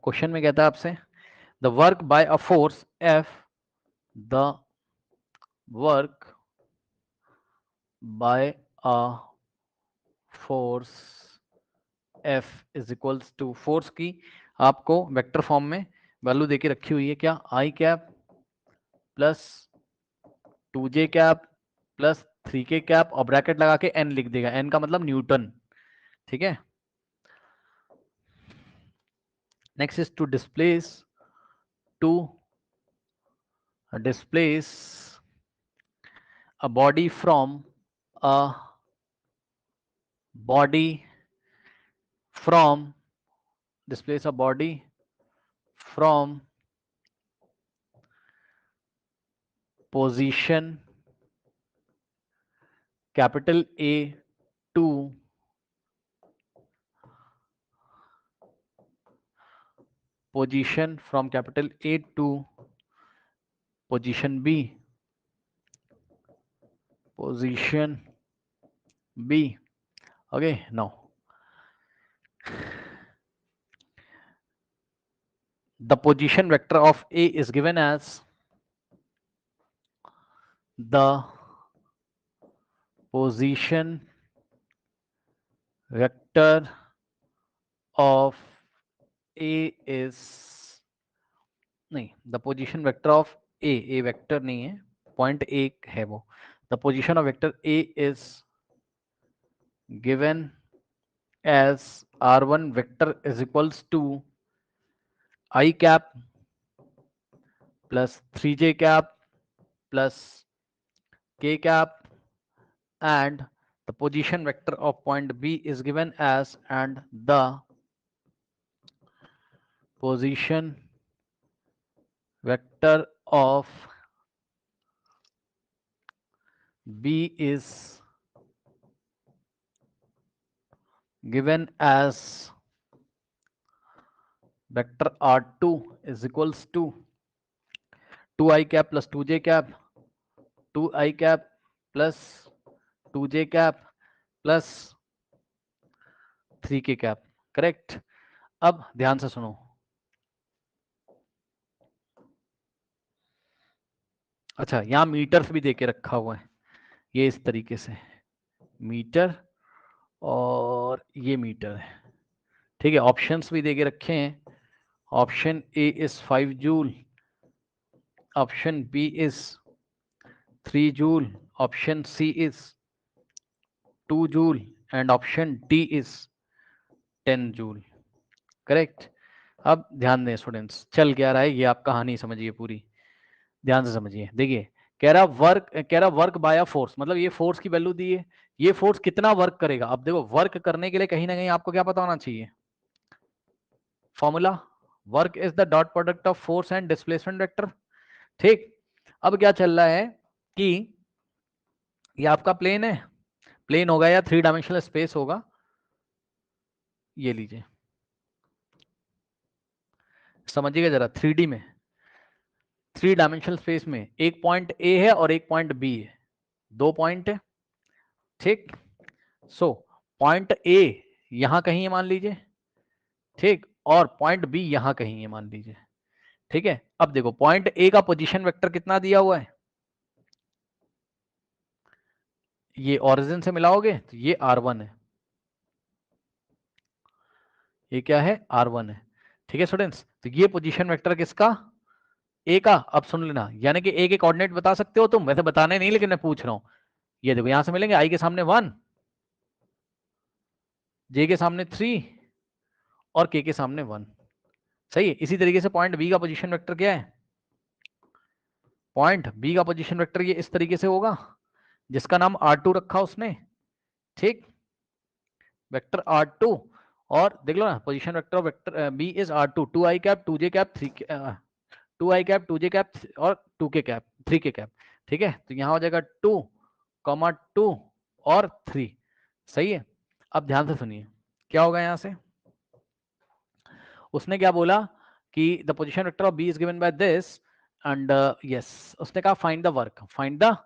Question में कहता है आपसे the work by a force F, the work by a force F is equals to, force की आपको वेक्टर फॉर्म में वैल्यू देके रखी हुई है क्या, i cap plus 2j cap plus 3k cap और ब्रैकेट लगा के n लिख देगा, n का मतलब न्यूटन, ठीक है। Next is to displace a body from a body from displace a body from position capital A to position from capital A to position B, position B. Okay, now the position vector of A is given as the position vector of A is, नहीं, the position vector of A vector नहीं है, point A है वो, the position of vector A is given as r1 vector is equals to i cap plus 3j cap plus k cap and the position vector of point B is given as, and the position vector of B is given as vector r2 is equals to 2i cap plus 2j cap, 2i cap plus 2j cap plus 3k cap, correct. अब ध्यान से सुनो, अच्छा यहां metre भी देके रखा हुआ है, ये इस तरीके से मीटर और ये मीटर है, ठीक है। ऑप्शंस भी देके रखे हैं, option A is 5 joule, option B is 3 joule, option C is 2 joule and option D is 10 joule, correct. अब ध्यान दें स्टूडेंट्स, चल क्या रहा है ये आप कहानी समझिए पूरी, ध्यान से समझिए। देखिए कह रहा वर्क बाय अ फोर्स, मतलब ये फोर्स की वैल्यू दी है, ये फोर्स कितना वर्क करेगा। अब देखो वर्क करने के लिए कहीं ना कहीं आपको क्या पता होना चाहिए, formula, work is the dot product of force and displacement vector, ठीक। अब क्या चल रहा है कि ये आपका प्लेन है, प्लेन होगा या 3 डायमेंशनल स्पेस होगा, ये लीजिए समझिएगा जरा, 3D में 3 डायमेंशनल स्पेस में एक पॉइंट ए है और एक पॉइंट बी है, 2 पॉइंट है, ठीक। सो पॉइंट ए यहां कहीं है मान लीजिए, ठीक, और पॉइंट बी यहां कहीं है मान लीजिए, ठीक है। अब देखो पॉइंट ए का पोजीशन वेक्टर कितना दिया हुआ है, ये ओरिजिन से मिलाओगे तो ये r1 है, ये क्या है r1 है, ठीक है स्टूडेंट्स। तो ये पोजीशन वेक्टर किसका, ए का। अब सुन लेना, यानी कि ए के कोऑर्डिनेट बता सकते हो तुम, वैसे बताने नहीं लेकिन मैं पूछ रहा हूं, ये देखो यहां से मिलेंगे, आई के सामने 1, जे के सामने 3 और के सामने 1, सही है। इसी तरीके से पॉइंट बी का पोजीशन वेक्टर क्या है, पॉइंट बी का पोजीशन वेक्टर ये इस तरीके से होगा, जिसका नाम r2 रखा उसने, ठीक, वेक्टर r2, और देख लो ना position vector of vector B is r2, 2i cap 2j cap 3 2i cap 2j cap और 2k कैप 3k कैप, ठीक है। तो यहां हो जाएगा 2, 2 और 3, सही है। अब ध्यान से सुनिए क्या होगा यहां से, उसने क्या बोला कि the position vector of B is given by this and yes, उसने कहा find the work, find the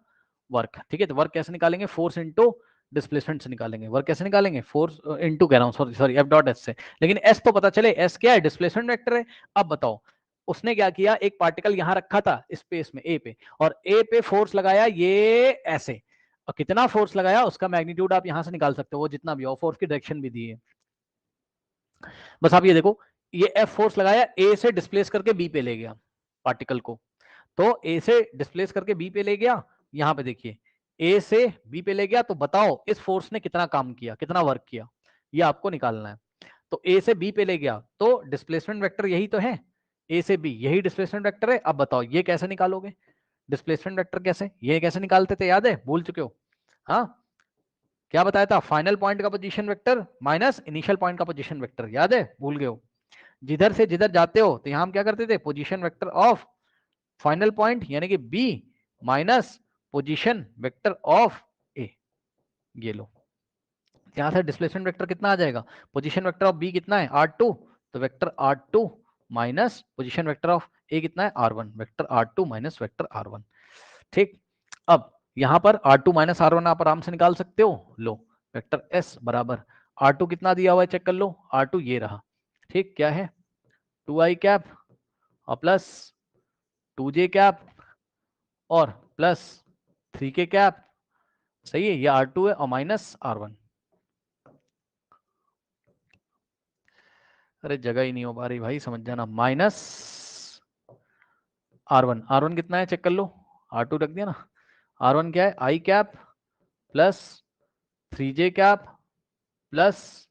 work, ठीक है। तो वर्क कैसे निकालेंगे, फोर्स इनटू डिस्प्लेसमेंट से निकालेंगे। वर्क कैसे निकालेंगे? फोर्स इनटू कह रहा हूँ, सॉरी एफ डॉट एस से। लेकिन एस तो पता चले, एस क्या है? डिस्प्लेसमेंट वेक्टर है। अब बताओ उसने क्या किया, एक पार्टिकल यहां रखा था स्पेस में ए पे, और ए पे फोर्स लगाया ये ऐसे, और कितना फोर्स लगाया उसका मैग्नीट्यूड आप यहां से निकाल सकते हो, वो जितना भी हो, फोर्स की डायरेक्शन भी दी है। बस आप ये देखो, ये एफ फोर्स लगाया, ए से डिस्प्लेस करके बी पे ले गया पार्टिकल को, तो ए से डिस्प्लेस करके बी पे ले गया, यहां पे देखिए ए से बी पे ले गया, तो बताओ इस फोर्स ने कितना काम किया, कितना वर्क किया, ये आपको निकालना है। तो ए से बी पे ले गया, तो डिस्प्लेसमेंट वेक्टर यही तो है, ए से बी यही डिस्प्लेसमेंट वेक्टर है। अब बताओ ये कैसे निकालोगे डिस्प्लेसमेंट वेक्टर? कैसे, ये कैसे निकालते थे, याद है? भूल चुके हो? हाँ, क्या बताया था? फाइनल पॉइंट का position vector minus initial point का पोजीशन वेक्टर, याद है? भूल गए हो? जिधर से जिधर जाते हो, तो यहां हम क्या करते थे? Position vector of final point यानी कि B minus position vector of A, ये लो। यहां से डिस्प्लेसमेंट वेक्टर कितना आ जाएगा? पोजीशन वेक्टर ऑफ बी कितना है? R2, तो vector R2 minus position vector of A कितना है? R1, vector R2 minus vector R1। ठीक, अब यहां पर R2 माइनस R1 आप आराम से निकाल सकते हो। लो, वेक्टर S बराबर R2 कितना दिया हुआ है, चेक कर लो। R2 ये रहा, ठीक, क्या है? 2i कैप और प्लस 2j कैप और प्लस 3k कैप, सही है, ये R2 है, और माइनस R1। अरे जगह ही नहीं हो पा रही भाई, समझ जाना, माइनस R1 कितना है, चेक कर लो। R2 रख दिया ना, R1 क्या है? I cap plus 3j cap plus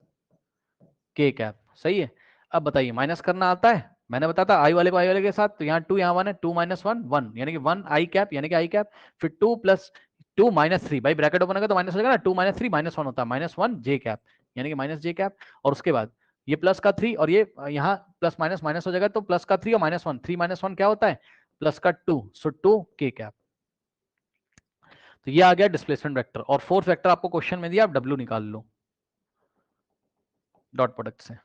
k cap, सही है। अब बताइए माइनस करना आता है? मैंने बताया था आई वाले को आई वाले के साथ, तो यहाँ 2, यहाँ 1 है, 2 माइनस 1 1, यानी कि 1 आई कैप, यानी कि आई कैप, फिर 2 प्लस 2 माइनस 3, भाई ब्रैकेट ओपन होगा तो माइनस हो जाएगा ना, 2 माइनस 3 माइनस 1 होता है, माइनस 1 जे कैप, यानी कि माइनस जे कैप, और उसके बाद ये प्लस का 3, और ये यहाँ प्लस माइनस माइनस हो जाएगा, तो प्लस का 3 और माइनस 1, 3 माइनस 1 क्या होता है? प्लस का 2, सो 2 के कैप। तो ये आ गया डिस्प्लेसमेंट वेक्टर, और फोर्थ वेक्टर आपको क्वेश्चन में दिया, आप डब्ल्यू निकाल लो डॉट प्रोडक्ट से।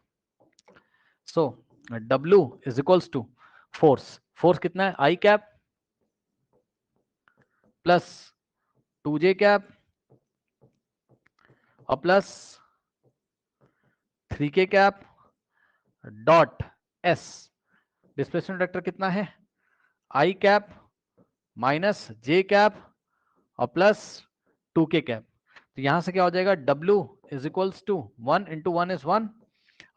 So W is equals to force, force कितना है? I cap plus 2j cap और plus 3k cap dot S, displacement vector कितना है? I cap minus j cap और प्लस 2k कैप। तो यहां से क्या हो जाएगा? W is equals to 1 into 1 is 1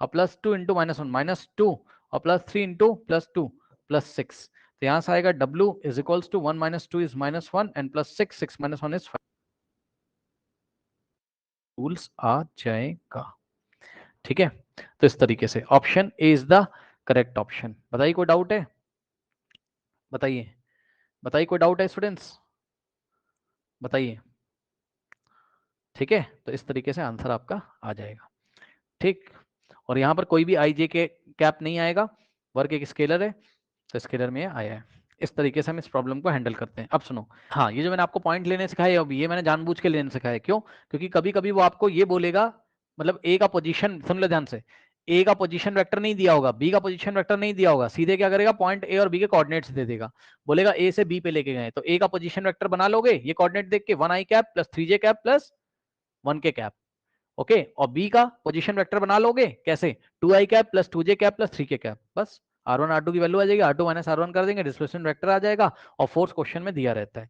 और प्लस 2 इंटू माइनस 1 माइनस 2 और प्लस 3 इंटू प्लस 2 प्लस 6। तो यहां से आएगा W is equals to 1 minus 2 is minus 1 and plus 6, 6 minus 1 is 5। Rules आ जाएगा, ठीक है। तो इस तरीके से option A is the correct option. बताइए कोई डाउट है? बताइए, बताइए कोई डाउट है स्टूडेंट्स? बताइए, ठीक है। तो इस तरीके से आंसर आपका आ जाएगा, ठीक। और यहां पर कोई भी आई जे के कैप नहीं आएगा, वर्ग एक स्केलर है, तो स्केलर में आया है। इस तरीके से हम इस प्रॉब्लम को हैंडल करते हैं। अब सुनो, हाँ, ये जो मैंने आपको पॉइंट लेने सिखाए, अब ये मैंने जानबूझ के लेने सिखाया, क्यों? क्योंकि कभी कभी वो आपको ये बोलेगा, मतलब ए का पोजीशन, सुन लो ध्यान से, ए का पोजीशन वेक्टर नहीं दिया होगा, बी का पोजीशन वेक्टर नहीं दिया होगा, सीधे क्या करेगा? पॉइंट ए और बी के कोऑर्डिनेट्स दे देगा, बोलेगा ए से बी पे लेके गए, तो ए का पोजीशन वेक्टर बना लोगे ये कोऑर्डिनेट देख के, 1 i cap plus 3j cap plus 1k cap, okay. और बी का पोजीशन वेक्टर बना लोगे कैसे? 2i cap plus 2j cap plus 3k cap, बस R1 R2 की वैल्यू आ जाएगी, R2 माइनस R1 कर देंगे, डिस्प्लेसमेंट वेक्टर आ जाएगा, और फोर्स क्वेश्चन में दिया रहता है।